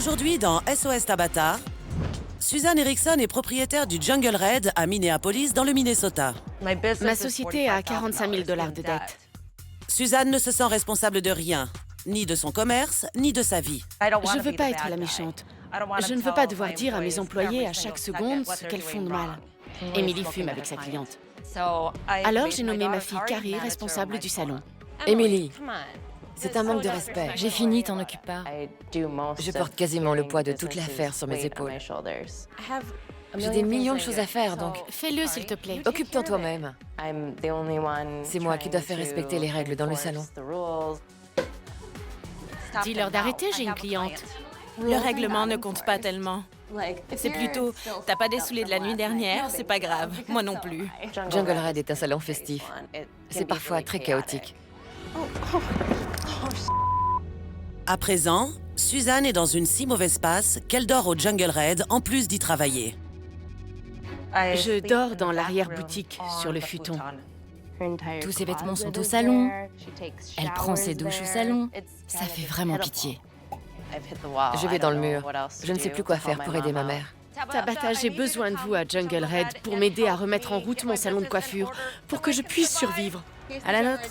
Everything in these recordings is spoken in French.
Aujourd'hui, dans SOS Tabata, Suzanne Erickson est propriétaire du Jungle Red à Minneapolis, dans le Minnesota. Ma société a 45 000 $ de dette. Suzanne ne se sent responsable de rien, ni de son commerce, ni de sa vie. Je ne veux pas être la méchante. Je ne veux pas devoir dire à mes employés à chaque seconde ce qu'elles font de mal. Emily fume avec sa cliente. Alors j'ai nommé ma fille Carrie responsable du salon. Emily, c'est un manque de respect. J'ai fini, t'en occupes pas. Je porte quasiment le poids de toute l'affaire sur mes épaules. J'ai des millions de choses à faire, donc Fais-le, s'il te plaît. occupe-toi toi-même. C'est moi qui dois faire respecter les règles dans le salon. Dis-leur d'arrêter, j'ai une cliente. Le règlement ne compte pas tellement. C'est plutôt, t'as pas dessoulé de la nuit dernière, c'est pas grave. Moi non plus. Jungle Red est un salon festif. C'est parfois très chaotique. À présent, Suzanne est dans une si mauvaise passe qu'elle dort au Jungle Red en plus d'y travailler. Je dors dans l'arrière-boutique, sur le futon. Tous ses vêtements sont au salon. Elle prend ses douches au salon. Ça fait vraiment pitié. Je vais dans le mur. Je ne sais plus quoi faire pour aider ma mère. Tabata, j'ai besoin de vous à Jungle Red pour m'aider à remettre en route mon salon de coiffure, pour que je puisse survivre. À la note.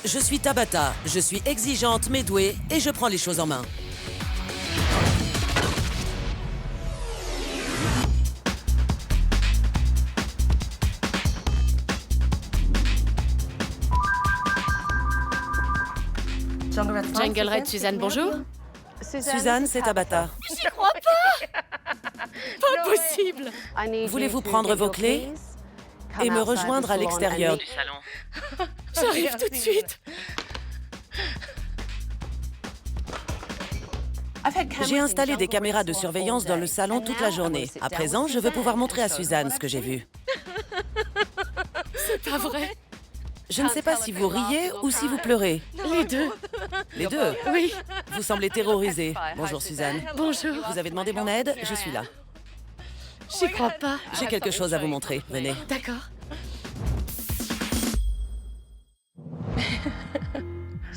Je suis Tabata, je suis exigeante mais douée et je prends les choses en main. Jungle Red, Suzanne, bonjour. Suzanne, c'est Tabata. J'y crois pas. Pas possible. Voulez-vous prendre vos clés et me rejoindre à l'extérieur du salon? J'arrive tout de suite. J'ai installé des caméras de surveillance dans le salon toute la journée. À présent, je veux pouvoir montrer à Suzanne ce que j'ai vu. C'est pas vrai. Je ne sais pas si vous riez ou si vous pleurez. Les deux. Les deux. Oui. Vous semblez terrorisée. Bonjour Suzanne. Bonjour. Vous avez demandé mon aide, je suis là. J'y crois pas. J'ai quelque chose à vous montrer. Venez. D'accord.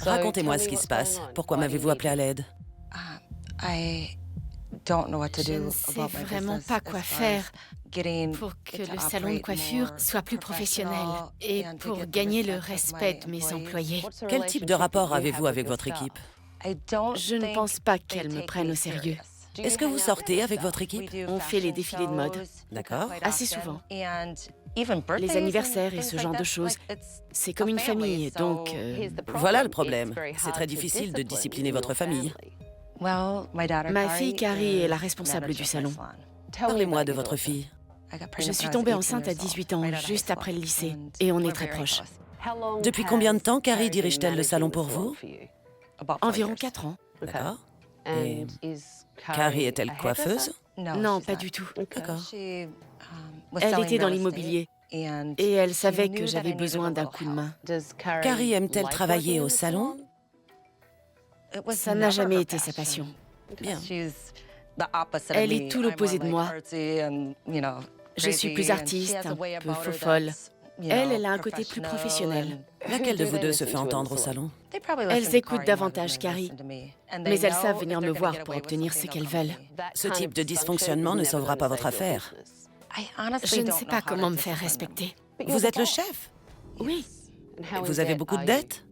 Racontez-moi ce qui se passe. Pourquoi m'avez-vous appelé à l'aide? Je ne sais vraiment pas quoi faire pour que le salon de coiffure soit plus professionnel et pour gagner le respect de mes employés. Quel type de rapport avez-vous avec votre équipe? Je ne pense pas qu'elles me prennent au sérieux. Est-ce que vous sortez avec votre équipe? On fait les défilés de mode, D'accord. assez souvent. Les anniversaires et ce genre de choses. C'est comme une famille, donc... Voilà le problème. C'est très difficile de discipliner votre famille. Ma fille Carrie est la responsable du salon. Parlez-moi de votre fille. Je suis tombée enceinte à 18 ans, juste après le lycée, et on est très proches. Depuis combien de temps Carrie dirige-t-elle le salon pour vous? Environ 4 ans. D'accord. Et Carrie est-elle coiffeuse? Non, pas du tout. D'accord. Elle était dans l'immobilier, et elle savait que j'avais besoin d'un coup de main. Carrie aime-t-elle travailler au salon? Ça n'a jamais été sa passion. Bien. Elle est tout l'opposé de moi. Je suis plus artiste, un peu faux-folle. Elle a un côté plus professionnel. Laquelle de vous deux se fait entendre au salon? Elles écoutent davantage Carrie, mais elles savent venir me voir pour obtenir ce qu'elles veulent. Ce type de dysfonctionnement ne sauvera pas votre affaire. Je ne sais pas comment me faire respecter. Vous êtes le chef? Oui, Vous avez beaucoup de dettes?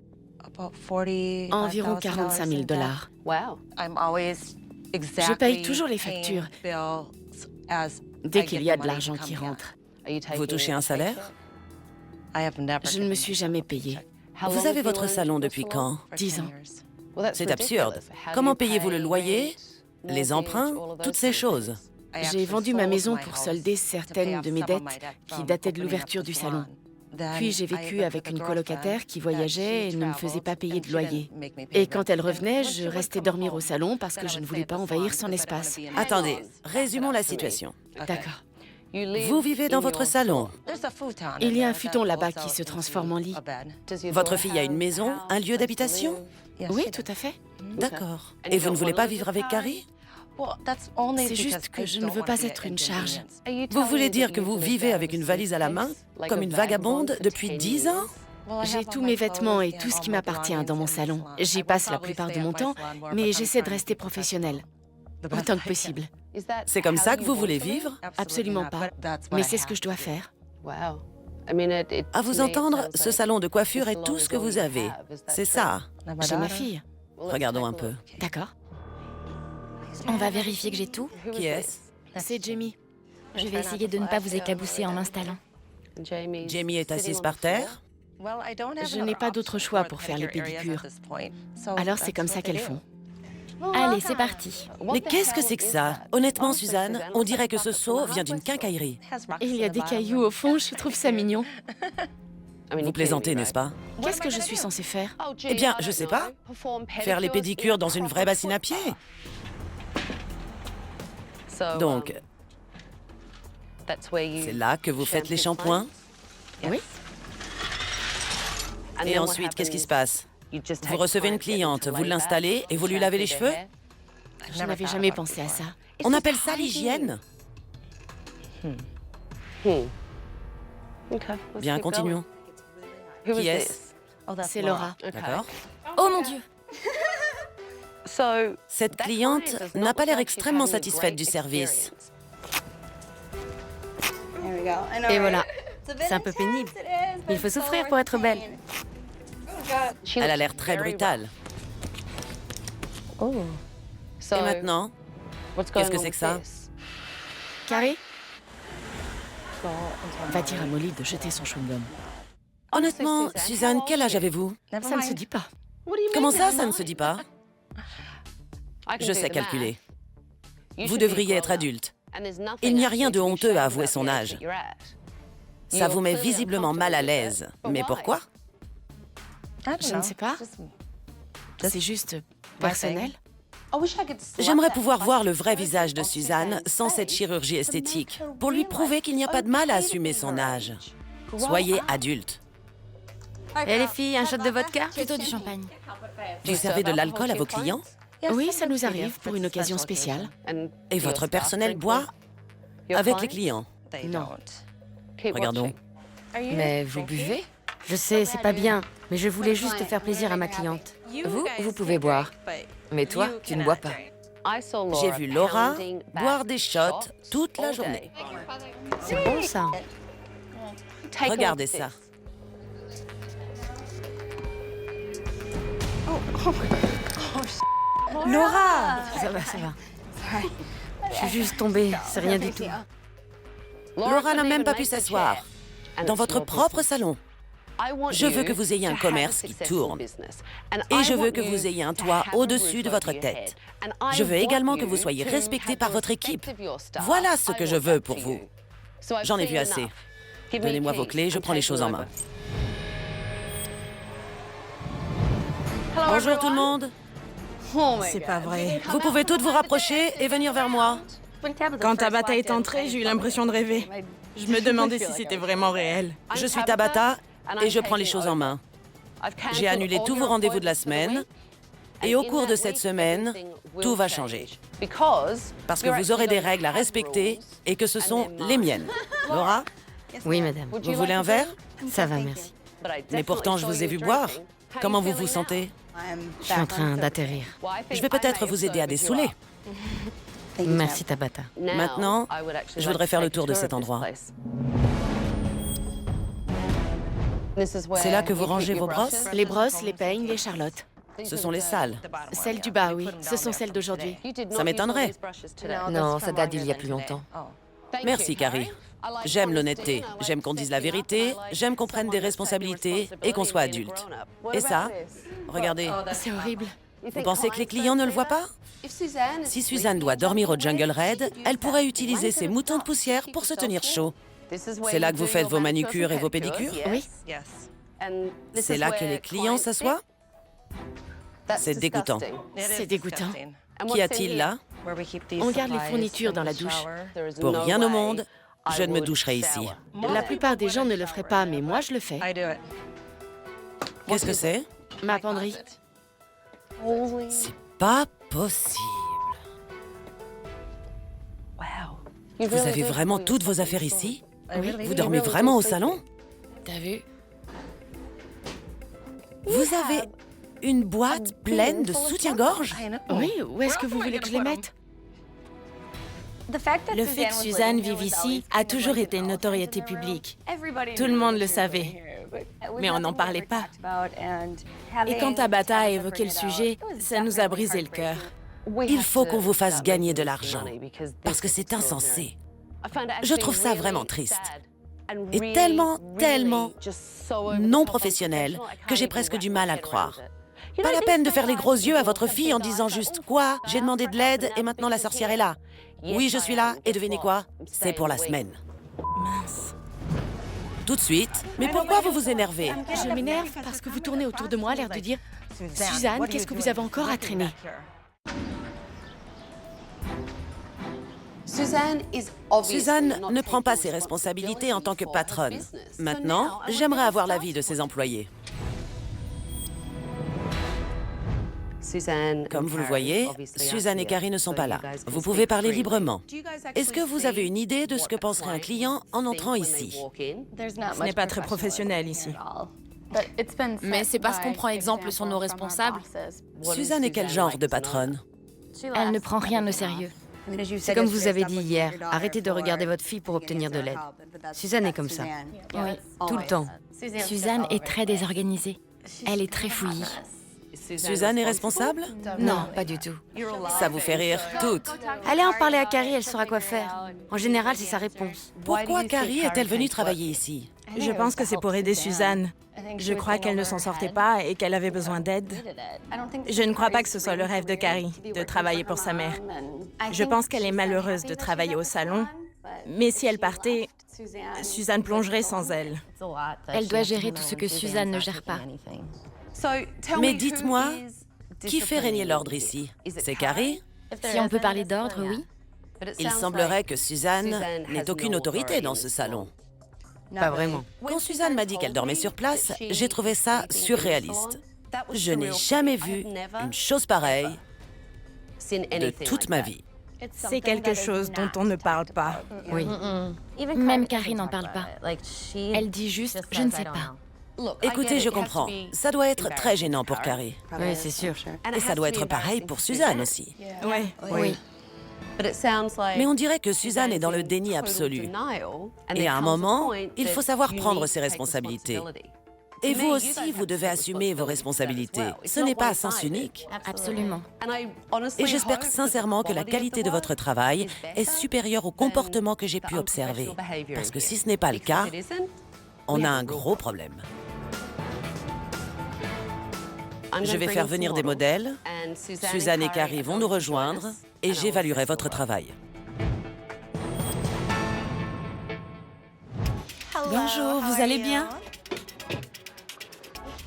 environ 45 000 $. Je paye toujours les factures dès qu'il y a de l'argent qui rentre. Vous touchez un salaire? Je ne me suis jamais payée. Vous avez votre salon depuis quand? 10 ans. C'est absurde. Comment payez-vous le loyer, les emprunts, toutes ces choses? J'ai vendu ma maison pour solder certaines de mes dettes qui dataient de l'ouverture du salon. Puis j'ai vécu avec une colocataire qui voyageait et ne me faisait pas payer de loyer. Et quand elle revenait, je restais dormir au salon parce que je ne voulais pas envahir son espace. Attendez, résumons la situation. D'accord. Vous vivez dans votre salon. Il y a un futon là-bas qui se transforme en lit. Votre fille a une maison, un lieu d'habitation? Oui, tout à fait. D'accord. Et vous ne voulez pas vivre avec Carrie? C'est juste que je ne veux pas être une charge. Vous voulez dire que vous vivez avec une valise à la main, comme une vagabonde, depuis 10 ans? J'ai tous mes vêtements et tout ce qui m'appartient dans mon salon. J'y passe la plupart de mon temps, mais j'essaie de rester professionnelle, autant que possible. C'est comme ça que vous voulez vivre? Absolument pas. Mais c'est ce que je dois faire. À vous entendre, ce salon de coiffure est tout ce que vous avez. C'est ça. J'ai ma fille. Regardons un peu. D'accord. On va vérifier que j'ai tout. Qui est-ce? C'est Jamie. Je vais essayer de ne pas vous éclabousser en m'installant. Jamie est assise par terre. Je n'ai pas d'autre choix pour faire les pédicures. Alors c'est comme ça qu'elles font. Allez, c'est parti. Mais qu'est-ce que c'est que ça? Honnêtement, Suzanne, on dirait que ce seau vient d'une quincaillerie. Et il y a des cailloux au fond, je trouve ça mignon. Vous plaisantez, n'est-ce pas? Qu'est-ce que je suis censée faire? Eh bien, je sais pas. Faire les pédicures dans une vraie bassine à pied. Donc, c'est là que vous faites les shampoings? Oui. Et ensuite, qu'est-ce qui se passe? Vous recevez une cliente, vous l'installez et vous lui lavez les cheveux? Je n'avais jamais pensé à ça. On appelle ça l'hygiène. Bien, continuons. Qui est-ce? C'est Laura. D'accord. Oh mon Dieu! Cette cliente n'a pas l'air extrêmement satisfaite du service. Et voilà. C'est un peu pénible. Il faut souffrir pour être belle. Elle a l'air très brutale. Et maintenant, qu'est-ce que c'est que ça? Carré? Va dire à Molly de jeter son chewing-gum. Honnêtement, Suzanne, quel âge avez-vous? Ça ne se dit pas. Comment ça ne se dit pas? Je sais calculer. Vous devriez être adulte. Il n'y a rien de honteux à avouer son âge. Ça vous met visiblement mal à l'aise. Mais pourquoi? Je ne sais pas. C'est juste personnel. J'aimerais pouvoir voir le vrai visage de Suzanne sans cette chirurgie esthétique, pour lui prouver qu'il n'y a pas de mal à assumer son âge. Soyez adulte. Et les filles, un shot de vodka? Plutôt du champagne. Vous servez de l'alcool à vos clients? Oui, ça nous arrive pour une occasion spéciale. Et votre personnel boit avec les clients? Non. Regardons. Mais vous buvez? Je sais, c'est pas bien, mais je voulais juste faire plaisir à ma cliente. Vous pouvez boire. Mais toi, tu ne bois pas. J'ai vu Laura boire des shots toute la journée. C'est bon, ça. Regardez ça. Laura! Ça va, ça va. Je suis juste tombée, c'est rien du tout. Laura n'a même pas pu s'asseoir. Dans votre propre salon. Je veux que vous ayez un commerce qui tourne. Et je veux que vous ayez un toit au-dessus de votre tête. Je veux également que vous soyez respecté par votre équipe. Voilà ce que je veux pour vous. J'en ai vu assez. Donnez-moi vos clés, je prends les choses en main. Bonjour tout le monde. C'est pas vrai. Vous pouvez toutes vous rapprocher et venir vers moi. Quand Tabata est entrée, j'ai eu l'impression de rêver. Je me demandais si c'était vraiment réel. Je suis Tabata et je prends les choses en main. J'ai annulé tous vos rendez-vous de la semaine et au cours de cette semaine, tout va changer. Parce que vous aurez des règles à respecter et que ce sont les miennes. Laura, Oui, madame. vous voulez un verre? Ça va, merci. Mais pourtant, je vous ai vu boire. Comment vous vous sentez? Je suis en train d'atterrir. Je vais peut-être vous aider à dessouler. Merci, Tabata. Maintenant, je voudrais faire le tour de cet endroit. C'est là que vous rangez vos brosses? Les brosses, les peignes, les charlottes. Ce sont les salles. Celles du bas, oui. Ce sont celles d'aujourd'hui. Ça m'étonnerait. Non, ça date d'il y a plus longtemps. Merci, Carrie. J'aime l'honnêteté, j'aime qu'on dise la vérité, j'aime qu'on prenne des responsabilités et qu'on soit adulte. Et ça, regardez, C'est horrible. vous pensez que les clients ne le voient pas? Si Suzanne doit dormir au Jungle Red, elle pourrait utiliser ses moutons de poussière pour se tenir chaud. C'est là que vous faites vos manucures et vos pédicures? Oui. C'est là que les clients s'assoient? C'est dégoûtant. C'est dégoûtant. Qu'y a-t-il là? On garde les fournitures dans la douche. Pour rien au monde, je ne me doucherai ici. La plupart des gens ne le feraient pas, mais moi, je le fais. Qu'est-ce que c'est? Ma penderie. C'est pas possible. Vous avez vraiment toutes vos affaires ici? Oui. Vous dormez vraiment au salon? T'as vu? Vous avez une boîte pleine de soutien-gorge? Oui, où est-ce que vous voulez que je les mette? Le fait que Suzanne vive ici a toujours été une notoriété publique. Tout le monde le savait, mais on n'en parlait pas. Et quand Tabata a évoqué le sujet, ça nous a brisé le cœur. Il faut qu'on vous fasse gagner de l'argent, parce que c'est insensé. Je trouve ça vraiment triste. Et tellement non professionnel que j'ai presque du mal à le croire. Pas la peine de faire les gros yeux à votre fille en disant juste « Quoi? J'ai demandé de l'aide et maintenant la sorcière est là. Oui, je suis là et devinez quoi? C'est pour la semaine. » Mince. Tout de suite. Mais pourquoi vous vous énervez? Je m'énerve parce que vous tournez autour de moi, l'air de dire « Suzanne, qu'est-ce que vous avez encore à traîner ?» Suzanne ne prend pas ses responsabilités en tant que patronne. Maintenant, j'aimerais avoir l'avis de ses employés. Comme vous le voyez, Suzanne et Carrie ne sont pas là. Vous pouvez parler librement. Est-ce que vous avez une idée de ce que penserait un client en entrant ici? Ce n'est pas très professionnel ici. Mais c'est parce qu'on prend exemple sur nos responsables. Suzanne est quel genre de patronne? Elle ne prend rien au sérieux. C'est comme vous avez dit hier, arrêtez de regarder votre fille pour obtenir de l'aide. Suzanne est comme ça, Oui. tout le temps. Suzanne est très désorganisée. Elle est très fouillie. Suzanne est responsable? Non, pas du tout. Ça vous fait rire toutes. Allez en parler à Carrie, elle saura quoi faire. En général, c'est sa réponse. Pourquoi Carrie est-elle venue travailler ici? Je pense que c'est pour aider Suzanne. Je crois qu'elle ne s'en sortait pas et qu'elle avait besoin d'aide. Je ne crois pas que ce soit le rêve de Carrie, de travailler pour sa mère. Je pense qu'elle est malheureuse de travailler au salon, mais si elle partait, Suzanne plongerait sans elle. Elle doit gérer tout ce que Suzanne ne gère pas. Mais dites-moi, qui fait régner l'ordre ici? C'est Carrie? Si on peut parler d'ordre, oui. Il semblerait que Suzanne n'ait aucune autorité dans ce salon. Pas vraiment. Quand Suzanne m'a dit qu'elle dormait sur place, j'ai trouvé ça surréaliste. Je n'ai jamais vu une chose pareille de toute ma vie. C'est quelque chose dont on ne parle pas. Oui. Même Carrie n'en parle pas. Elle dit juste « je ne sais pas ». Écoutez, je comprends. Ça doit être très gênant pour Carrie. Oui, c'est sûr. Et ça doit être pareil pour Suzanne aussi. Ouais. Oui. Mais on dirait que Suzanne est dans le déni absolu. Et à un moment, il faut savoir prendre ses responsabilités. Et vous aussi, vous devez assumer vos responsabilités. Ce n'est pas à sens unique. Absolument. Et j'espère sincèrement que la qualité de votre travail est supérieure au comportement que j'ai pu observer. Parce que si ce n'est pas le cas, on a un gros problème. Je vais faire venir des modèles. Suzanne et Carrie vont nous rejoindre et j'évaluerai votre travail. Bonjour, vous allez bien?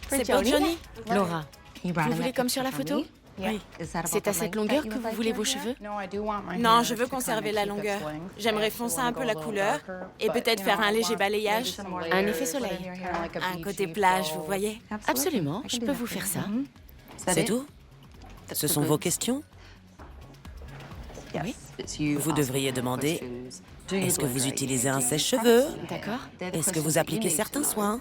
C'est pour Johnny? Laura, Vous voulez comme sur la photo? Oui. C'est à cette longueur que vous voulez vos cheveux? Non, je veux conserver la longueur. J'aimerais foncer un peu la couleur et peut-être faire un léger balayage. Un effet soleil. Un côté plage, vous voyez? Absolument, je peux vous faire ça. C'est tout? Ce sont vos questions? Oui. Vous devriez demander, est-ce que vous utilisez un sèche-cheveux? D'accord. Est-ce que vous appliquez certains soins?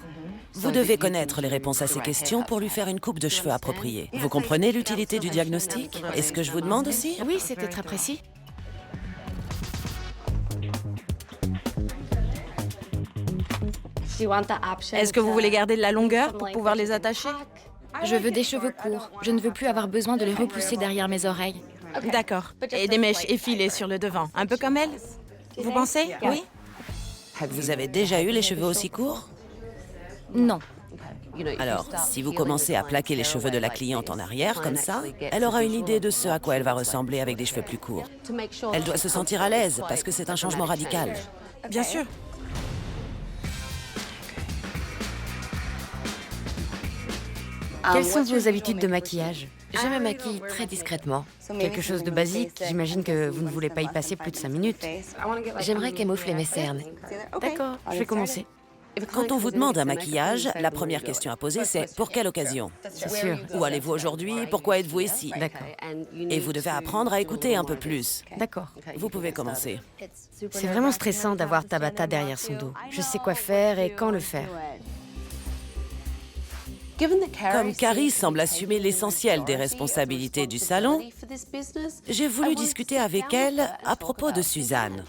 Vous devez connaître les réponses à ces questions pour lui faire une coupe de cheveux appropriée. Vous comprenez l'utilité du diagnostic? Est-ce que je vous demande aussi? Oui, c'était très précis. Est-ce que vous voulez garder de la longueur pour pouvoir les attacher? Je veux des cheveux courts. Je ne veux plus avoir besoin de les repousser derrière mes oreilles. D'accord. Et des mèches effilées sur le devant, un peu comme elle? Vous pensez? Oui? Vous avez déjà eu les cheveux aussi courts? Non. Alors, si vous commencez à plaquer les cheveux de la cliente en arrière, comme ça, elle aura une idée de ce à quoi elle va ressembler avec des cheveux plus courts. Elle doit se sentir à l'aise, parce que c'est un changement radical. Bien sûr. quelles sont vos habitudes de maquillage? Je me maquille très discrètement. Quelque chose de basique, j'imagine que vous ne voulez pas y passer plus de 5 minutes. J'aimerais camoufler mes cernes. D'accord, je vais commencer. Quand on vous demande un maquillage, la première question à poser, c'est « Pour quelle occasion ?» C'est sûr. Où allez-vous aujourd'hui? Pourquoi êtes-vous ici? D'accord. Et vous devez apprendre à écouter un peu plus. D'accord. Vous pouvez commencer. C'est vraiment stressant d'avoir Tabata derrière son dos. Je sais quoi faire et quand le faire. Comme Carrie semble assumer l'essentiel des responsabilités du salon, j'ai voulu discuter avec elle à propos de Suzanne.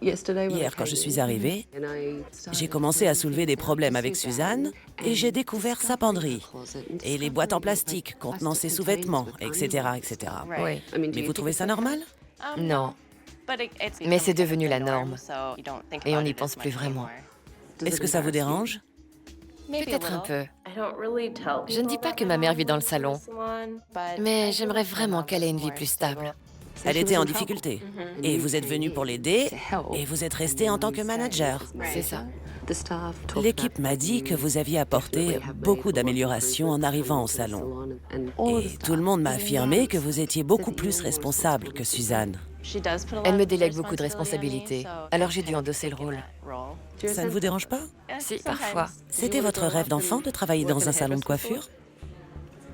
Hier, quand je suis arrivée, j'ai commencé à soulever des problèmes avec Suzanne et j'ai découvert sa penderie et les boîtes en plastique contenant ses sous-vêtements, etc., etc. Oui. Mais vous trouvez ça normal? Non, mais c'est devenu la norme. Et on n'y pense plus vraiment. Est-ce que ça vous dérange? Peut-être un peu. Je ne dis pas que ma mère vit dans le salon, mais j'aimerais vraiment qu'elle ait une vie plus stable. Elle était en difficulté et vous êtes venu pour l'aider et vous êtes resté en tant que manager. C'est ça. L'équipe m'a dit que vous aviez apporté beaucoup d'améliorations en arrivant au salon. Et tout le monde m'a affirmé que vous étiez beaucoup plus responsable que Suzanne. Elle me délègue beaucoup de responsabilités, alors j'ai dû endosser le rôle. Ça ne vous dérange pas? Si, parfois. C'était votre rêve d'enfant de travailler dans un salon de coiffure?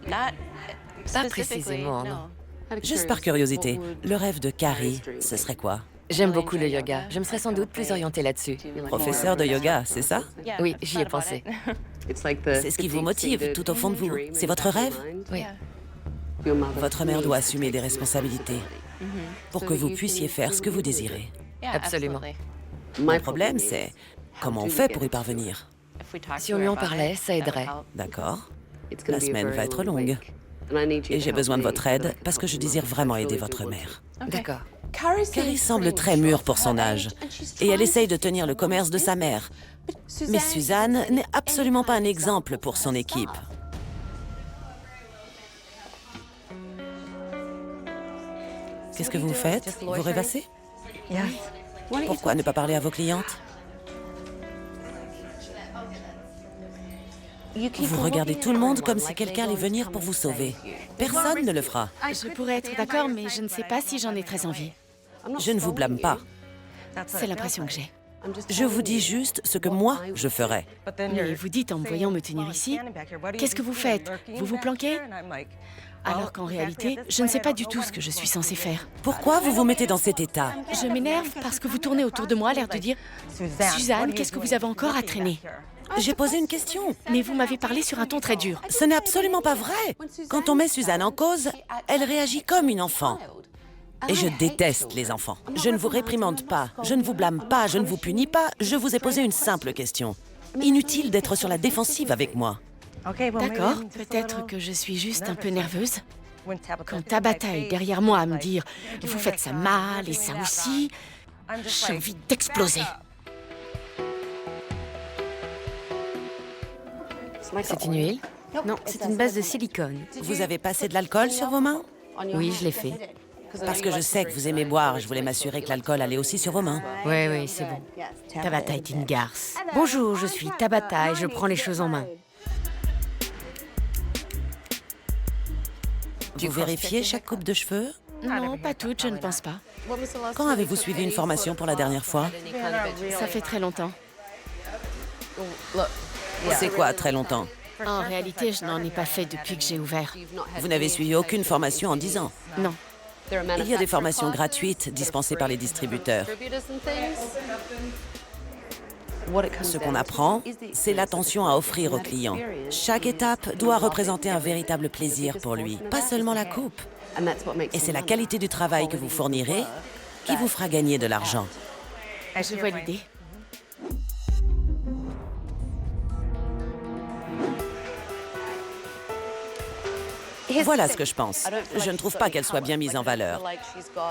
Pas précisément, non. Juste par curiosité, le rêve de Carrie, ce serait quoi? J'aime beaucoup le yoga. Je me serais sans doute plus orientée là-dessus. Professeur de yoga, c'est ça? Oui, j'y ai pensé. C'est ce qui vous motive tout au fond de vous. C'est votre rêve? Oui. Votre mère doit assumer des responsabilités pour que vous puissiez faire ce que vous désirez. Absolument. Mon problème, c'est comment on fait pour y parvenir? Si on lui en parlait, ça aiderait. D'accord. La semaine va être longue. Et j'ai besoin de votre aide parce que je désire vraiment aider votre mère. D'accord. Carrie semble très mûre pour son âge et elle essaye de tenir le commerce de sa mère. Mais Suzanne n'est absolument pas un exemple pour son équipe. Qu'est-ce que vous faites? Vous rêvassez? Pourquoi ne pas parler à vos clientes? Vous regardez tout le monde comme si quelqu'un allait venir pour vous sauver. Personne ne le fera. Je pourrais être d'accord, mais je ne sais pas si j'en ai très envie. Je ne vous blâme pas. C'est l'impression que j'ai. Je vous dis juste ce que moi, je ferais. Mais vous dites en me voyant me tenir ici, qu'est-ce que vous faites? Vous vous planquez? Alors qu'en réalité, je ne sais pas du tout ce que je suis censée faire. Pourquoi vous vous mettez dans cet état? Je m'énerve parce que vous tournez autour de moi, l'air de dire « Suzanne, qu'est-ce que vous avez encore à traîner ?» J'ai posé une question. Mais vous m'avez parlé sur un ton très dur. Ce n'est absolument pas vrai. Quand on met Suzanne en cause, elle réagit comme une enfant. Et je déteste les enfants. Je ne vous réprimande pas, je ne vous blâme pas, je ne vous punis pas. Je vous ai posé une simple question. Inutile d'être sur la défensive avec moi. D'accord, peut-être que je suis juste un peu nerveuse. Quand Tabata est derrière moi à me dire « Vous faites ça mal et ça aussi », j'ai envie d'exploser. C'est une huile? Non, c'est une base de silicone. Vous avez passé de l'alcool sur vos mains? Oui, je l'ai fait. Parce que je sais que vous aimez boire et je voulais m'assurer que l'alcool allait aussi sur vos mains. Oui, oui, c'est bon. Tabata est une garce. Bonjour, je suis Tabata et je prends les choses en main. Vous vérifiez chaque coupe de cheveux? Non, pas toutes, je ne pense pas. Quand avez-vous suivi une formation pour la dernière fois? Ça fait très longtemps. C'est quoi, très longtemps? En réalité, je n'en ai pas fait depuis que j'ai ouvert. Vous n'avez suivi aucune formation en 10 ans. Non. Il y a des formations gratuites dispensées par les distributeurs. Ce qu'on apprend, c'est l'attention à offrir au client. Chaque étape doit représenter un véritable plaisir pour lui, pas seulement la coupe. Et c'est la qualité du travail que vous fournirez qui vous fera gagner de l'argent. Je vois l'idée. Voilà ce que je pense. Je ne trouve pas qu'elle soit bien mise en valeur.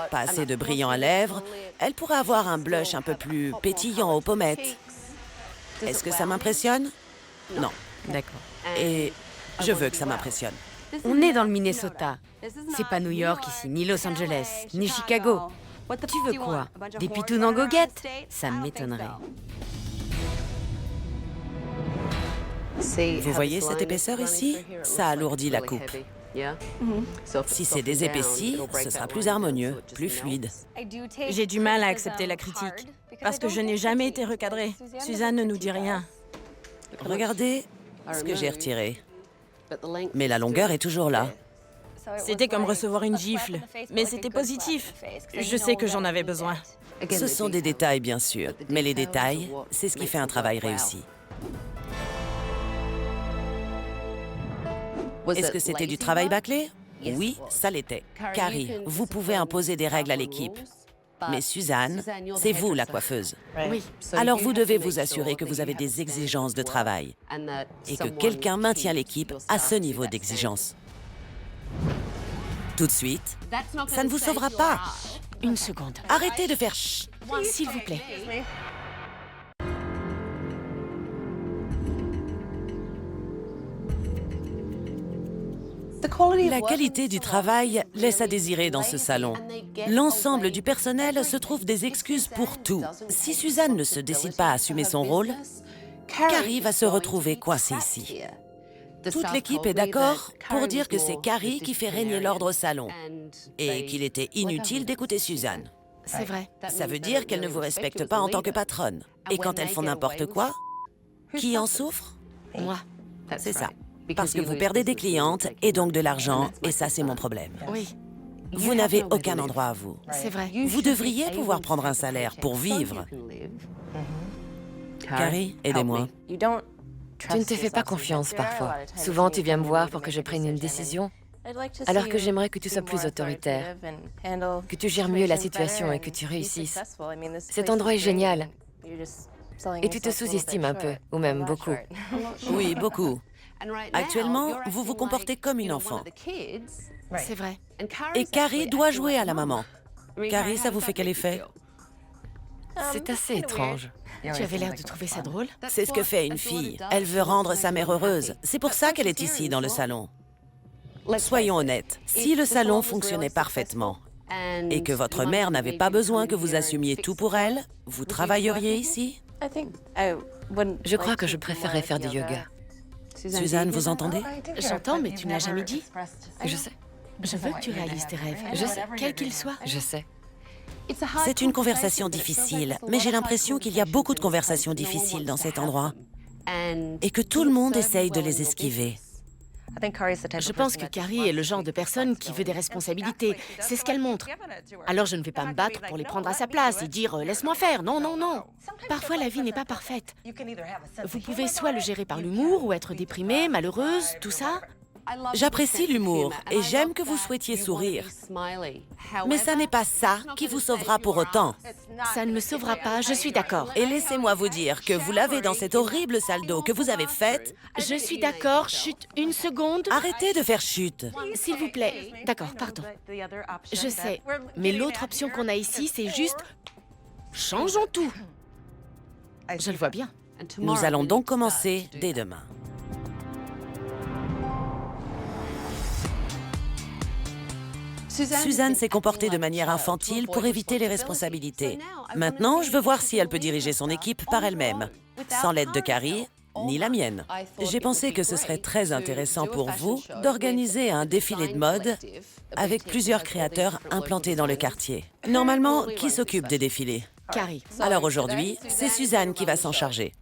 Pas assez de brillant à lèvres. Elle pourrait avoir un blush un peu plus pétillant aux pommettes. Est-ce que ça m'impressionne? Non. D'accord. Et je veux que ça m'impressionne. On est dans le Minnesota. C'est pas New York ici, ni Los Angeles, ni Chicago. Tu veux quoi? Des pitounes en goguette? Ça m'étonnerait. Vous voyez cette épaisseur ici? Ça alourdit la coupe. Si c'est désépaissi, ce sera plus harmonieux, plus fluide. J'ai du mal à accepter la critique, parce que je n'ai jamais été recadrée. Suzanne ne nous dit rien. Regardez ce que j'ai retiré. Mais la longueur est toujours là. C'était comme recevoir une gifle, mais c'était positif. Je sais que j'en avais besoin. Ce sont des détails, bien sûr, mais les détails, c'est ce qui fait un travail réussi. Est-ce que c'était du travail bâclé? Oui, ça l'était. Carrie, vous pouvez imposer des règles à l'équipe. Mais Suzanne, c'est vous la coiffeuse. Oui. Alors vous devez vous assurer que vous avez des exigences de travail et que quelqu'un maintient l'équipe à ce niveau d'exigence. Tout de suite, ça ne vous sauvera pas. Une seconde. Arrêtez de faire chut. S'il vous plaît. La qualité du travail laisse à désirer dans ce salon. L'ensemble du personnel se trouve des excuses pour tout. Si Suzanne ne se décide pas à assumer son rôle, Carrie va se retrouver coincée ici. Toute l'équipe est d'accord pour dire que c'est Carrie qui fait régner l'ordre au salon et qu'il était inutile d'écouter Suzanne. C'est vrai. Ça veut dire qu'elle ne vous respecte pas en tant que patronne. Et quand elles font n'importe quoi, qui en souffre? Moi. C'est ça. Parce que vous perdez des clientes et donc de l'argent, et ça, c'est mon problème. Oui, Vous n'avez aucun endroit à vous. c'est vrai. Vous devriez pouvoir prendre un salaire pour vivre. Carrie, aidez-moi. Tu ne te fais pas confiance parfois. Souvent, tu viens me voir pour que je prenne une décision, alors que j'aimerais que tu sois plus autoritaire, que tu gères mieux la situation et que tu réussisses. Cet endroit est génial. Et tu te sous-estimes un peu, ou même beaucoup. Oui, beaucoup. Actuellement, vous vous comportez comme une enfant. C'est vrai. Et Carrie doit jouer à la maman. Carrie, ça vous fait quel effet? C'est assez étrange. Tu avais l'air de trouver ça drôle. C'est ce que fait une fille. Elle veut rendre sa mère heureuse. C'est pour ça qu'elle est ici, dans le salon. Soyons honnêtes, si le salon fonctionnait parfaitement et que votre mère n'avait pas besoin que vous assumiez tout pour elle, vous travailleriez ici? Je crois que je préférerais faire du yoga. Suzanne, vous entendez? J'entends, mais tu ne l'as jamais dit. Je sais, Je veux que tu réalises tes rêves. Je sais. Quels qu'ils soient. je sais. C'est une conversation difficile, mais j'ai l'impression qu'il y a beaucoup de conversations difficiles dans cet endroit et que tout le monde essaye de les esquiver. Je pense que Carrie est le genre de personne qui veut des responsabilités. C'est ce qu'elle montre. Alors je ne vais pas me battre pour les prendre à sa place et dire « laisse-moi faire ». Non, non, non. Parfois, la vie n'est pas parfaite. Vous pouvez soit le gérer par l'humour ou être déprimée, malheureuse, tout ça. J'apprécie l'humour et j'aime que vous souhaitiez sourire. Mais ça n'est pas ça qui vous sauvera pour autant. Ça ne me sauvera pas, je suis d'accord. Et laissez-moi vous dire que vous l'avez dans cette horrible salle d'eau que vous avez faite. Je suis d'accord, chut, une seconde. Arrêtez de faire chute. S'il vous plaît. D'accord, pardon. Je sais, mais l'autre option qu'on a ici, c'est juste... changeons tout. Je le vois bien. Nous allons donc commencer dès demain. Suzanne s'est comportée de manière infantile pour éviter les responsabilités. Maintenant, je veux voir si elle peut diriger son équipe par elle-même, sans l'aide de Carrie, ni la mienne. J'ai pensé que ce serait très intéressant pour vous d'organiser un défilé de mode avec plusieurs créateurs implantés dans le quartier. Normalement, qui s'occupe des défilés? Carrie. Alors aujourd'hui, c'est Suzanne qui va s'en charger.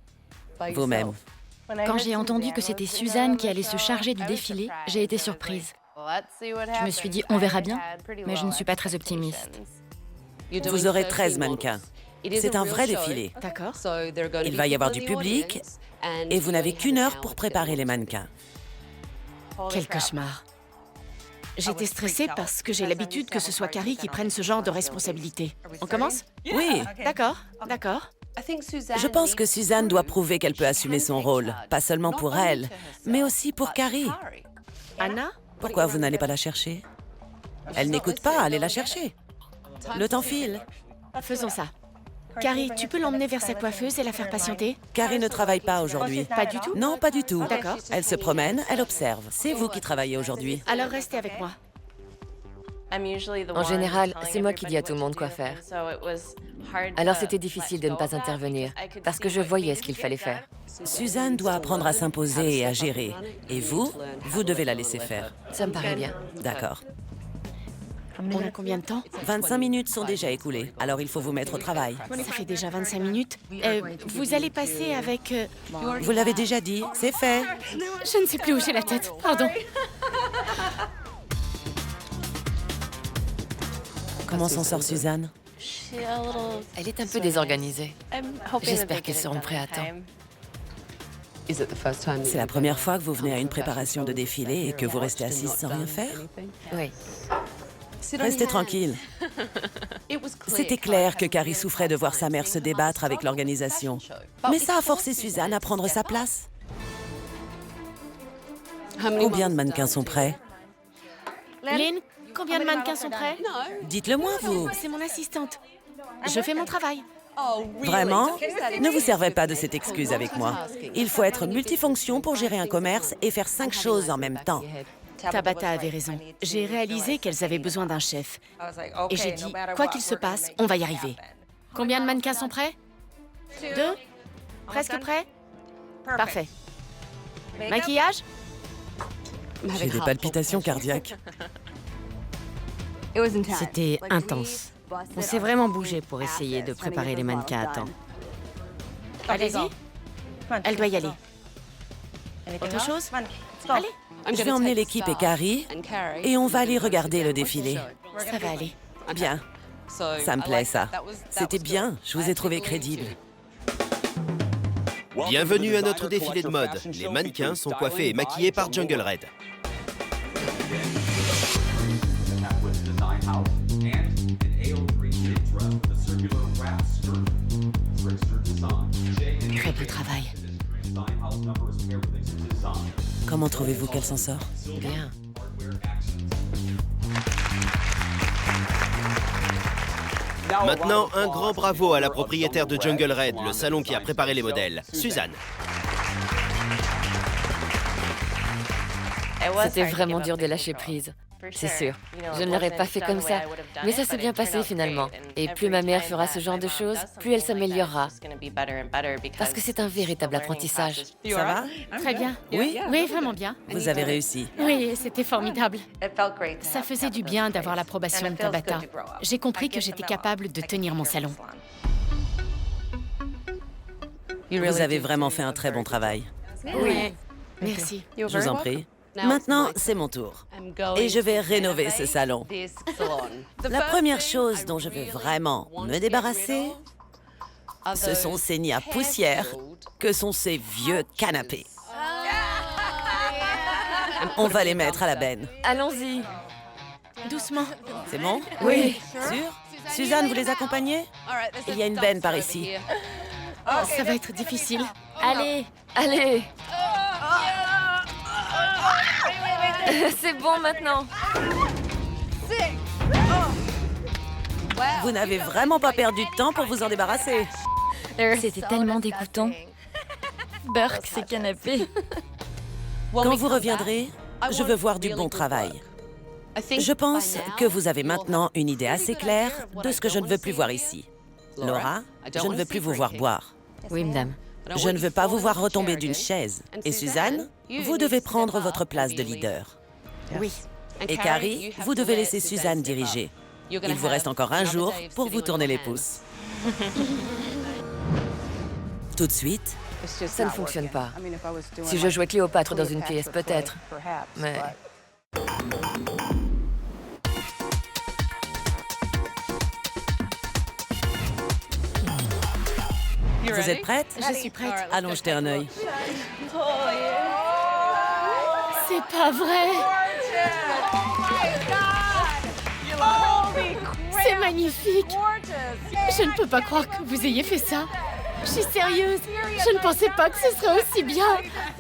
Vous-même. Quand j'ai entendu que c'était Suzanne qui allait se charger du défilé, j'ai été surprise. Je me suis dit, on verra bien, mais je ne suis pas très optimiste. Vous aurez 13 mannequins. C'est un vrai défilé. D'accord. Il va y avoir du public et vous n'avez qu'une heure pour préparer les mannequins. Quel cauchemar. J'étais stressée parce que j'ai l'habitude que ce soit Carrie qui prenne ce genre de responsabilité. On commence? Oui, D'accord, d'accord. je pense que Suzanne doit prouver qu'elle peut assumer son rôle, pas seulement pour elle, mais aussi pour Carrie. Anna? Pourquoi vous n'allez pas la chercher? Elle n'écoute pas, allez la chercher. Le temps file. Faisons ça. Carrie, tu peux l'emmener vers sa coiffeuse et la faire patienter? Carrie ne travaille pas aujourd'hui. Pas du tout? Non, pas du tout. D'accord. Elle se promène, elle observe. C'est vous qui travaillez aujourd'hui. Alors restez avec moi. En général, c'est moi qui dis à tout le monde quoi faire. Alors c'était difficile de ne pas intervenir, parce que je voyais ce qu'il fallait faire. Suzanne doit apprendre à s'imposer et à gérer. Et vous, vous devez la laisser faire. Ça me paraît bien. D'accord. En combien de temps? 25 minutes sont déjà écoulées, alors il faut vous mettre au travail. Ça fait déjà 25 minutes. Vous allez passer avec... Vous l'avez déjà dit, c'est fait. Je ne sais plus où j'ai la tête, pardon. Comment s'en sort Suzanne? Elle est un peu désorganisée. J'espère qu'ils seront prêts à temps. C'est la première fois que vous venez à une préparation de défilé et que vous restez assise sans rien faire? Oui. Restez tranquille. C'était clair que Carrie souffrait de voir sa mère se débattre avec l'organisation. Mais ça a forcé Suzanne à prendre sa place. Combien de mannequins sont prêts? Lynn, combien de mannequins sont prêts? Dites-le-moi, vous. C'est mon assistante. Je fais mon travail. Vraiment? Ne vous servez pas de cette excuse avec moi. Il faut être multifonction pour gérer un commerce et faire 5 choses en même temps. Tabata avait raison. J'ai réalisé qu'elles avaient besoin d'un chef. Et j'ai dit, quoi qu'il se passe, on va y arriver. Combien de mannequins sont prêts? 2? Presque prêts? Parfait. Maquillage? J'ai des palpitations cardiaques. C'était intense. On s'est vraiment bougé pour essayer de préparer les mannequins à temps. Allez-y. Elle doit y aller. Autre chose? Allez. Je vais emmener l'équipe et Carrie et on va aller regarder le défilé. Ça va aller. Bien. Ça me plaît, ça. C'était bien. Je vous ai trouvé crédible. Bienvenue à notre défilé de mode. Les mannequins sont coiffés et maquillés par Jungle Red. Très beau travail. Comment trouvez-vous qu'elle s'en sort? Bien. Maintenant, un grand bravo à la propriétaire de Jungle Red, le salon qui a préparé les modèles, Suzanne. C'était vraiment dur de lâcher prise. C'est sûr. Je ne l'aurais pas fait comme ça. Mais ça s'est bien passé finalement. Et plus ma mère fera ce genre de choses, plus elle s'améliorera. Parce que c'est un véritable apprentissage. Ça va? Très bien. Oui? Oui, vraiment bien. Vous avez réussi. Oui, c'était formidable. Ça faisait du bien d'avoir l'approbation de Tabata. J'ai compris que j'étais capable de tenir mon salon. Vous avez vraiment fait un très bon travail. Oui. Merci. Je vous en prie. Maintenant, c'est mon tour. Et je vais rénover ce salon. La première chose dont je veux vraiment me débarrasser, ce sont ces nids à poussière que sont ces vieux canapés. On va les mettre à la benne. Allons-y. Doucement. C'est bon? Oui. Sûr? Suzanne, vous les accompagnez? Il y a une benne par ici. Ça va être difficile. Allez. Allez. C'est bon maintenant. Vous n'avez vraiment pas perdu de temps pour vous en débarrasser. C'était tellement dégoûtant. Burke, ces canapés. Quand vous reviendrez, je veux voir du bon travail. Je pense que vous avez maintenant une idée assez claire de ce que je ne veux plus voir ici. Laura, je ne veux plus vous voir boire. Oui, madame. Je ne veux pas vous voir retomber d'une chaise. Et Suzanne, vous devez prendre votre place de leader. Oui. Et Carrie, vous devez laisser Suzanne diriger. Il vous reste encore un jour pour vous tourner les pouces. Tout de suite, Ça ne fonctionne pas. Si je jouais Cléopâtre dans une pièce, peut-être. Mais... vous êtes prête? Je suis prête. Allons jeter un œil. C'est pas vrai. C'est magnifique. Je ne peux pas croire que vous ayez fait ça. Je suis sérieuse. Je ne pensais pas que ce serait aussi bien.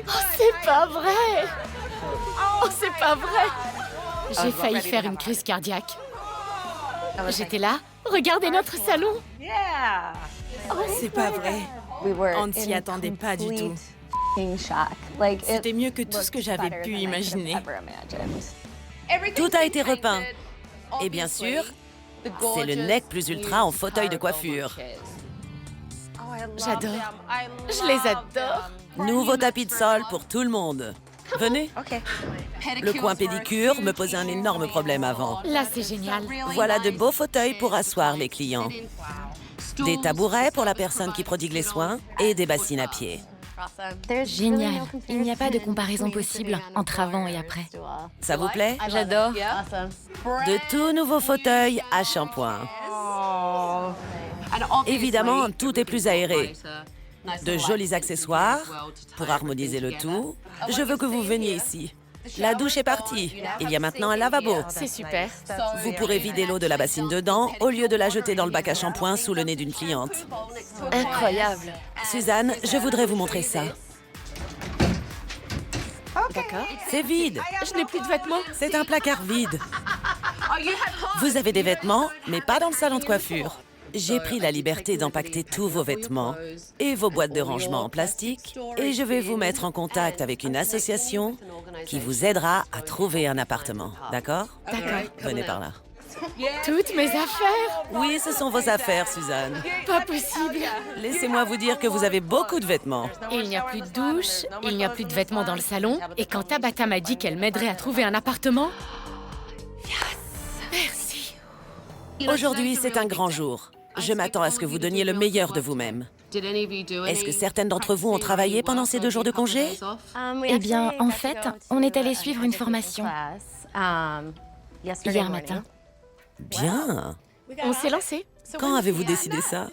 Oh, c'est pas vrai. Oh, c'est pas vrai. J'ai failli faire une crise cardiaque. J'étais là. Regardez notre salon. Oh, c'est pas vrai. On ne s'y attendait pas du tout. C'était mieux que tout ce que j'avais pu imaginer. Tout a été repeint. Et bien sûr, c'est le nec plus ultra en fauteuil de coiffure. J'adore. Je les adore. Nouveau tapis de sol pour tout le monde. Venez. Le coin pédicure me posait un énorme problème avant. Là, c'est génial. Voilà de beaux fauteuils pour asseoir les clients. Des tabourets pour la personne qui prodigue les soins et des bassines à pied. Génial. Il n'y a pas de comparaison possible entre avant et après. Ça vous plaît? J'adore. De tout nouveaux fauteuils à shampoing. Évidemment, tout est plus aéré. De jolis accessoires pour harmoniser le tout. Je veux que vous veniez ici. La douche est partie. Il y a maintenant un lavabo. C'est super. Vous pourrez vider l'eau de la bassine dedans au lieu de la jeter dans le bac à shampoing sous le nez d'une cliente. Incroyable. Suzanne, je voudrais vous montrer ça. D'accord. C'est vide. Je n'ai plus de vêtements. C'est un placard vide. Vous avez des vêtements, mais pas dans le salon de coiffure. J'ai pris la liberté d'empaqueter tous vos vêtements et vos boîtes de rangement en plastique et je vais vous mettre en contact avec une association qui vous aidera à trouver un appartement. D'accord? D'accord. Venez par là. Toutes mes affaires? Oui, ce sont vos affaires, Suzanne. Pas possible. Laissez-moi vous dire que vous avez beaucoup de vêtements. Il n'y a plus de douche, il n'y a plus de vêtements dans le salon. Et quand Tabata m'a dit qu'elle m'aiderait à trouver un appartement... Merci. Aujourd'hui, c'est un grand jour. Je m'attends à ce que vous donniez le meilleur de vous-même. Est-ce que certaines d'entre vous ont travaillé pendant ces 2 jours de congé? Eh bien, en fait, on est allé suivre une formation hier matin. Bien. On s'est lancé. Quand avez-vous décidé ça?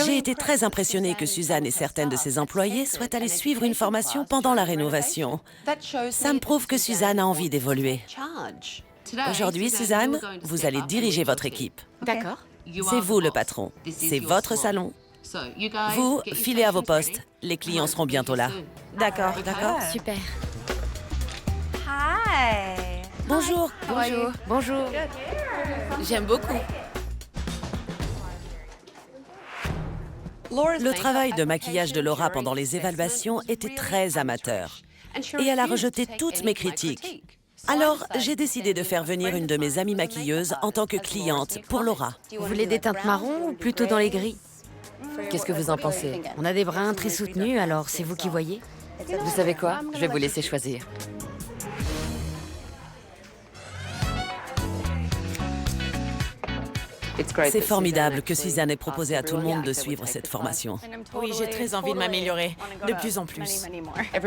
J'ai été très impressionnée que Suzanne et certaines de ses employées soient allées suivre une formation pendant la rénovation. Ça me prouve que Suzanne a envie d'évoluer. Aujourd'hui, Suzanne, vous allez diriger votre équipe. D'accord. C'est vous le patron. C'est votre salon. Vous, filez à vos postes. Les clients seront bientôt là. D'accord. D'accord? Super. Bonjour. Bonjour. Bonjour. J'aime beaucoup. Le travail de maquillage de Laura pendant les évaluations était très amateur. Et elle a rejeté toutes mes critiques. Alors, j'ai décidé de faire venir une de mes amies maquilleuses en tant que cliente pour Laura. Vous voulez des teintes marron ou plutôt dans les gris? Qu'est-ce que vous en pensez? On a des bruns très soutenus, alors c'est vous qui voyez. Vous savez quoi? Je vais vous laisser choisir. C'est formidable que Suzanne ait proposé à tout le monde de suivre cette formation. Oui, j'ai très envie de m'améliorer, de plus en plus.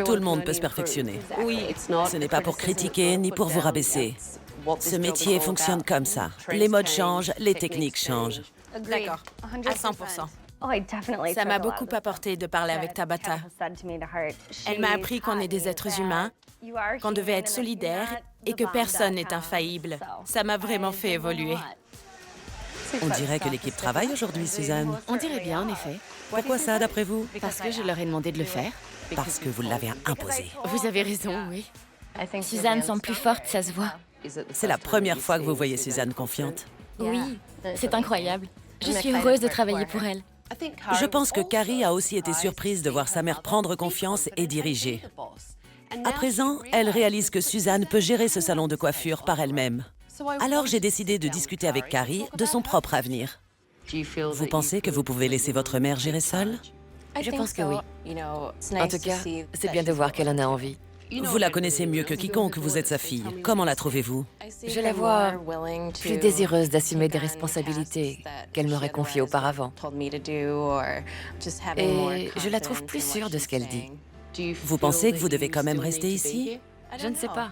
Tout le monde peut se perfectionner. Oui, Ce n'est pas pour critiquer ni pour vous rabaisser. Ce métier fonctionne comme ça. Les modes changent, les techniques changent. d'accord, à 100%. Ça m'a beaucoup apporté de parler avec Tabata. Elle m'a appris qu'on est des êtres humains, qu'on devait être solidaires et que personne n'est infaillible. Ça m'a vraiment fait évoluer. On dirait que l'équipe travaille aujourd'hui, Suzanne. On dirait bien, en effet. Pourquoi ça, d'après vous? Parce que je leur ai demandé de le faire. Parce que vous l'avez imposé. Vous avez raison, oui. Suzanne semble plus forte, ça se voit. C'est la première fois que vous voyez Suzanne confiante. Oui, c'est incroyable. Je suis heureuse de travailler pour elle. Je pense que Carrie a aussi été surprise de voir sa mère prendre confiance et diriger. À présent, elle réalise que Suzanne peut gérer ce salon de coiffure par elle-même. Alors j'ai décidé de discuter avec Carrie de son propre avenir. Vous pensez que vous pouvez laisser votre mère gérer seule? Je pense que oui. En tout cas, c'est bien de voir qu'elle en a envie. Vous la connaissez mieux que quiconque, vous êtes sa fille. Comment la trouvez-vous? Je la vois plus désireuse d'assumer des responsabilités qu'elle m'aurait confiées auparavant. Et je la trouve plus sûre de ce qu'elle dit. Vous pensez que vous devez quand même rester ici? Je ne sais pas.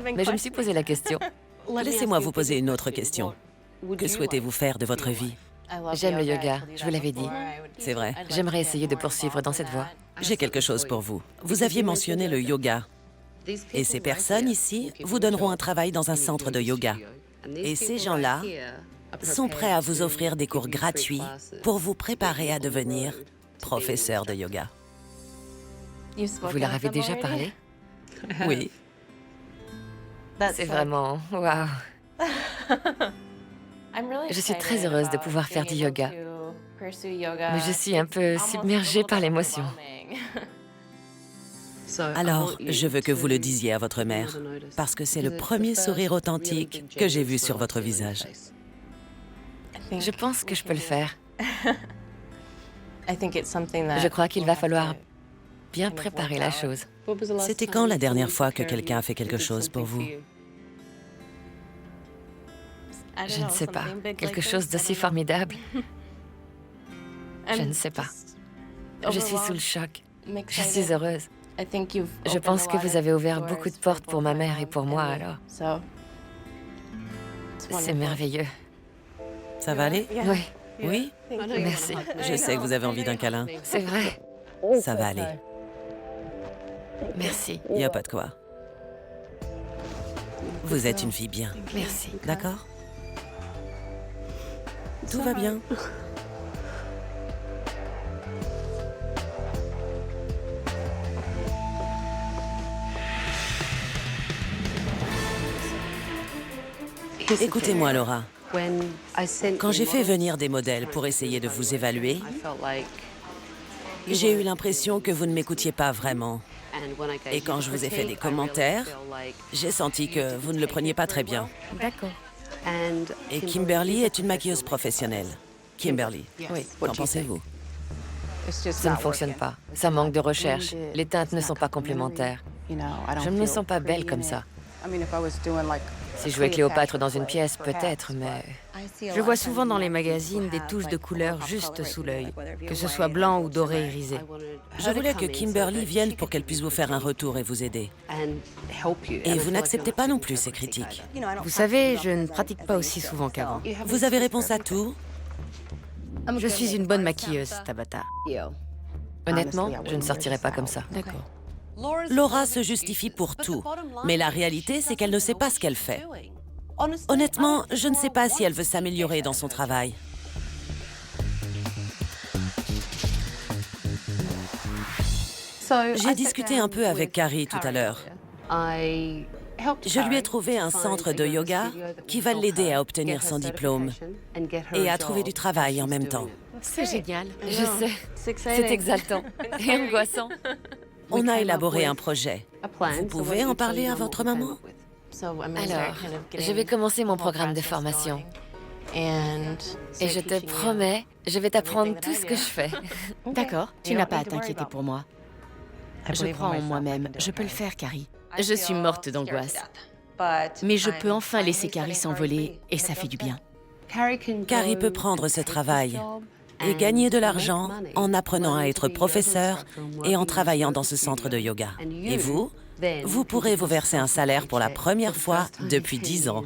Mais je me suis posé la question. Laissez-moi vous poser une autre question. Que souhaitez-vous faire de votre vie? J'aime le yoga, je vous l'avais dit. C'est vrai. J'aimerais essayer de poursuivre dans cette voie. J'ai quelque chose pour vous. Vous aviez mentionné le yoga. Et ces personnes ici vous donneront un travail dans un centre de yoga. Et ces gens-là sont prêts à vous offrir des cours gratuits pour vous préparer à devenir professeur de yoga. Vous leur avez déjà parlé? Oui. C'est vraiment... Waouh! Je suis très heureuse de pouvoir faire du yoga. Mais je suis un peu submergée par l'émotion. Alors, je veux que vous le disiez à votre mère, parce que c'est le premier sourire authentique que j'ai vu sur votre visage. Je pense que je peux le faire. Je crois qu'il va falloir bien préparé la chose. C'était quand la dernière fois que quelqu'un a fait quelque chose pour vous? Je ne sais pas. Quelque chose d'aussi formidable. Je ne sais pas. Je suis sous le choc. Je suis heureuse. Je pense que vous avez ouvert beaucoup de portes pour ma mère et pour moi, alors. C'est merveilleux. Ça va aller? Oui, Oui? merci. Je sais que vous avez envie d'un câlin. C'est vrai. Ça va aller. Merci. Il n'y a pas de quoi. Vous êtes une fille bien, Merci. d'accord? Tout va bien. Écoutez-moi, Laura. Quand j'ai fait venir des modèles pour essayer de vous évaluer, j'ai eu l'impression que vous ne m'écoutiez pas vraiment. Et quand je vous ai fait des commentaires, j'ai senti que vous ne le preniez pas très bien. D'accord. Et Kimberly est une maquilleuse professionnelle. Kimberly, Oui. qu'en pensez-vous? Ça ne fonctionne pas. Ça manque de recherche. Les teintes ne sont pas complémentaires. Je ne me sens pas belle comme ça. Si je jouais Cléopâtre dans une pièce, peut-être, mais... Je vois souvent dans les magazines des touches de couleur juste sous l'œil, que ce soit blanc ou doré irisé. Je voulais que Kimberly vienne pour qu'elle puisse vous faire un retour et vous aider. Et vous n'acceptez pas non plus ces critiques. Vous savez, je ne pratique pas aussi souvent qu'avant. Vous avez réponse à tout? Je suis une bonne maquilleuse, Tabata. Honnêtement, je ne sortirai pas comme ça. D'accord. Laura se justifie pour tout, mais la réalité, c'est qu'elle ne sait pas ce qu'elle fait. Honnêtement, je ne sais pas si elle veut s'améliorer dans son travail. J'ai discuté un peu avec Carrie tout à l'heure. Je lui ai trouvé un centre de yoga qui va l'aider à obtenir son diplôme et à trouver du travail en même temps. C'est génial. Je sais. C'est exaltant et angoissant. On a élaboré un projet. Vous pouvez en parler à votre maman? Alors, je vais commencer mon programme de formation. Et je te promets, je vais t'apprendre tout ce que je fais. D'accord, tu n'as pas à t'inquiéter pour moi. Je crois en moi-même. Je peux le faire, Carrie. Je suis morte d'angoisse. Mais je peux enfin laisser Carrie s'envoler et ça fait du bien. Carrie peut prendre ce travail et gagner de l'argent en apprenant à être professeur et en travaillant dans ce centre de yoga. Et vous, vous pourrez vous verser un salaire pour la première fois depuis 10 ans.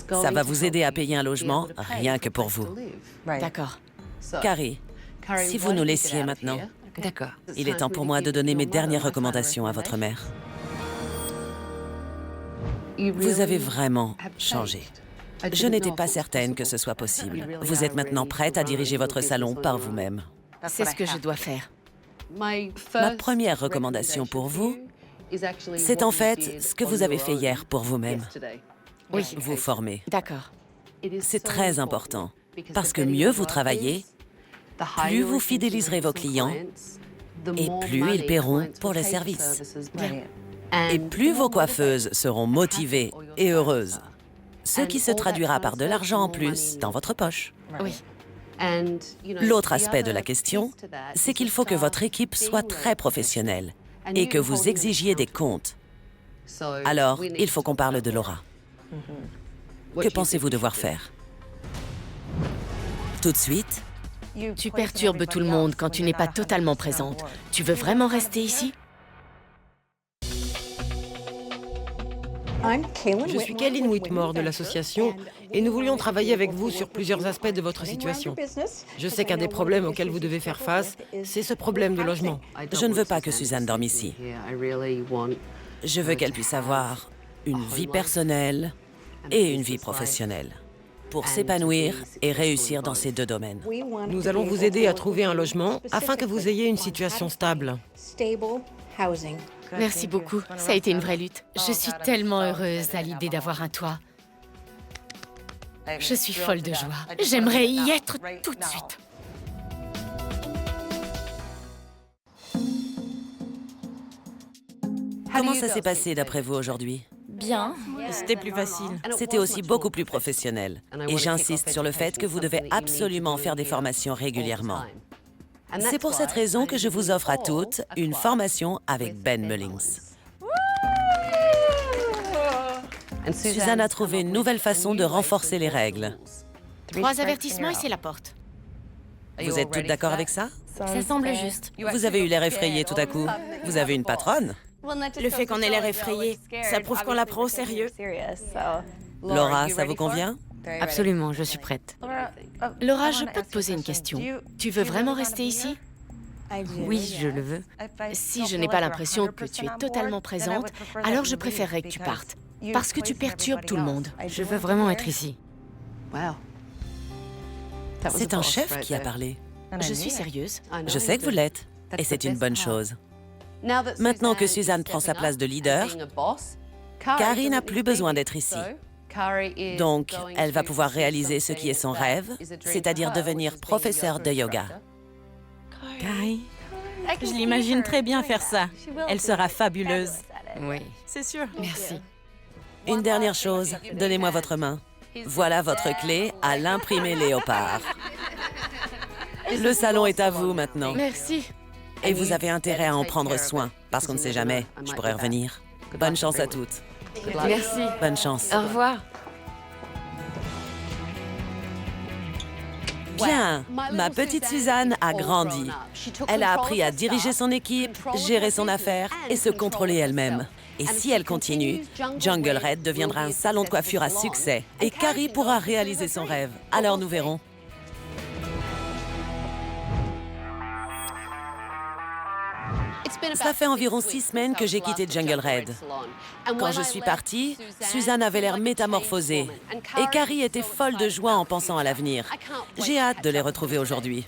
Ça va vous aider à payer un logement rien que pour vous. D'accord. Carrie, si vous nous laissiez maintenant, D'accord. il est temps pour moi de donner mes dernières recommandations à votre mère. Vous avez vraiment changé. Je n'étais pas certaine que ce soit possible. Vous êtes maintenant prête à diriger votre salon par vous-même. C'est ce que je dois faire. Ma première recommandation pour vous, c'est en fait ce que vous avez fait hier pour vous-même. Oui. Vous former. D'accord. C'est très important, parce que mieux vous travaillez, plus vous fidéliserez vos clients et plus ils paieront pour le service. Bien. Et plus vos coiffeuses seront motivées et heureuses, ce qui se traduira par de l'argent en plus dans votre poche. Oui. L'autre aspect de la question, c'est qu'il faut que votre équipe soit très professionnelle et que vous exigiez des comptes. Alors, il faut qu'on parle de Laura. Que pensez-vous devoir faire? Tout de suite? Tu perturbes tout le monde quand tu n'es pas totalement présente. Tu veux vraiment rester ici? Je suis Kaylin Whitmore de l'association et nous voulions travailler avec vous sur plusieurs aspects de votre situation. Je sais qu'un des problèmes auxquels vous devez faire face, c'est ce problème de logement. Je ne veux pas que Suzanne dorme ici. Je veux qu'elle puisse avoir une vie personnelle et une vie professionnelle pour s'épanouir et réussir dans ces deux domaines. Nous allons vous aider à trouver un logement afin que vous ayez une situation stable. Merci beaucoup. Ça a été une vraie lutte. Je suis tellement heureuse à l'idée d'avoir un toit. Je suis folle de joie. J'aimerais y être tout de suite. Comment ça s'est passé d'après vous aujourd'hui? Bien. C'était plus facile. C'était aussi beaucoup plus professionnel. Et j'insiste sur le fait que vous devez absolument faire des formations régulièrement. C'est pour cette raison que je vous offre à toutes une formation avec Ben Mullings. Suzanne a trouvé une nouvelle façon de renforcer les règles. 3 avertissements et c'est la porte. Vous êtes toutes d'accord avec ça? Ça semble juste. Vous avez eu l'air effrayé tout à coup. Vous avez une patronne? Le fait qu'on ait l'air effrayé, ça prouve qu'on la prend au sérieux. Laura, ça vous convient? Absolument, je suis prête. Laura, je peux te poser une question. Tu veux vraiment rester ici? Oui, je le veux. Si je n'ai pas l'impression que tu es totalement présente, alors je préférerais que tu partes. Parce que tu perturbes tout le monde. Je veux vraiment être ici. C'est un chef qui a parlé. Je suis sérieuse. Je sais que vous l'êtes. Et c'est une bonne chose. Maintenant que Suzanne prend sa place de leader, Carrie n'a plus besoin d'être ici. Donc, elle va pouvoir réaliser ce qui est son rêve, c'est-à-dire devenir professeure de yoga. Carrie, je l'imagine très bien faire ça. Elle sera fabuleuse. Oui. C'est sûr. Merci. Une dernière chose, donnez-moi votre main. Voilà votre clé à l'imprimé léopard. Le salon est à vous maintenant. Merci. Et vous avez intérêt à en prendre soin, parce qu'on ne sait jamais, je pourrais revenir. Bonne chance à toutes. Merci. Bonne chance. Au revoir. Bien, ma petite Suzanne a grandi. Elle a appris à diriger son équipe, gérer son affaire et se contrôler elle-même. Et si elle continue, Jungle Red deviendra un salon de coiffure à succès. Et Carrie pourra réaliser son rêve. Alors nous verrons. Cela fait environ 6 semaines que j'ai quitté Jungle Red. Quand je suis partie, Suzanne avait l'air métamorphosée. Et Carrie était folle de joie en pensant à l'avenir. J'ai hâte de les retrouver aujourd'hui.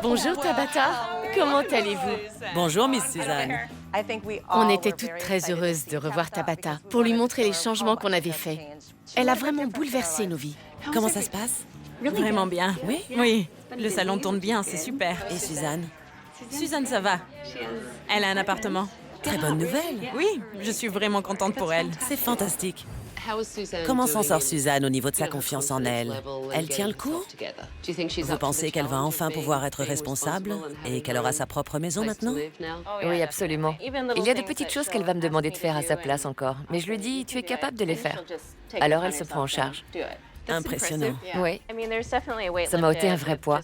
Bonjour Tabata. Comment allez-vous? Bonjour, Miss Suzanne. On était toutes très heureuses de revoir Tabata pour lui montrer les changements qu'on avait faits. Elle a vraiment bouleversé nos vies. Comment ça se passe? Vraiment bien. Oui? Oui, le salon tourne bien, c'est super. Et Suzanne? Suzanne, ça va. Elle a un appartement. Très bonne nouvelle. Oui, je suis vraiment contente pour elle. C'est fantastique. Comment s'en sort Suzanne au niveau de sa confiance en elle? Elle tient le coup? Vous pensez qu'elle va enfin pouvoir être responsable et qu'elle aura sa propre maison maintenant? Oui, absolument. Il y a de petites choses qu'elle va me demander de faire à sa place encore, mais je lui dis, tu es capable de les faire. Alors elle se prend en charge. Impressionnant. Oui. Ça m'a ôté un vrai poids.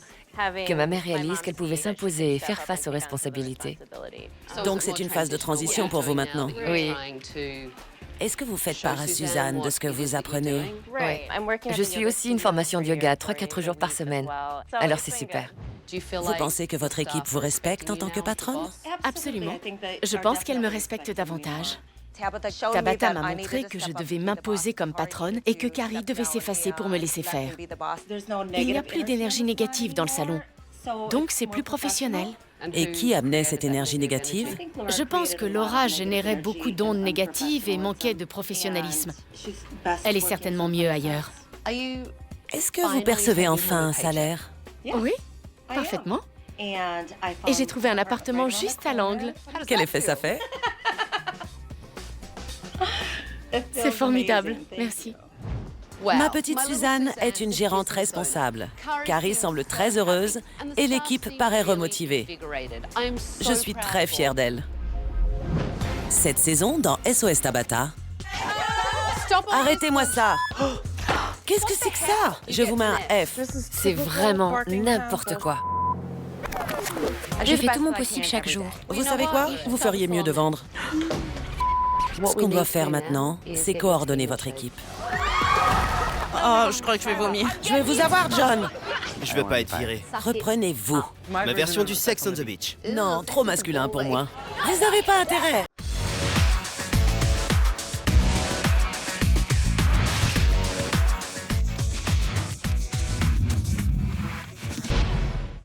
Que ma mère réalise qu'elle pouvait s'imposer et faire face aux responsabilités. Donc c'est une phase de transition pour vous maintenant. Oui. Est-ce que vous faites part à Suzanne de ce que vous apprenez? Oui. Je suis aussi une formation de yoga 3-4 jours par semaine. Alors c'est super. Vous pensez que votre équipe vous respecte en tant que patronne? Absolument. Je pense qu'elle me respecte davantage. Tabata m'a montré que je devais m'imposer comme patronne et que Carrie devait s'effacer pour me laisser faire. Il n'y a plus d'énergie négative dans le salon. Donc c'est plus professionnel. Et qui amenait cette énergie négative? Je pense que Laura générait beaucoup d'ondes négatives et manquait de professionnalisme. Elle est certainement mieux ailleurs. Est-ce que vous percevez enfin un salaire? Oui, parfaitement. Et j'ai trouvé un appartement juste à l'angle. Quel effet ça fait? C'est formidable, merci. Ma petite Suzanne est une gérante responsable. Carrie semble très heureuse et l'équipe paraît remotivée. Je suis très fière d'elle. Cette saison, dans SOS Tabata... Arrêtez-moi ça! Qu'est-ce que c'est que ça? Je vous mets un F. C'est vraiment n'importe quoi. Je fais tout mon possible chaque jour. Vous savez quoi? Vous feriez mieux de vendre. Ce qu'on doit faire maintenant, c'est coordonner votre équipe. Oh, je crois que je vais vomir. Je vais vous avoir, John! Je veux pas être viré. Reprenez-vous. Ma version du Sex on the Beach. Non, trop masculin pour moi. Vous n'avez pas intérêt.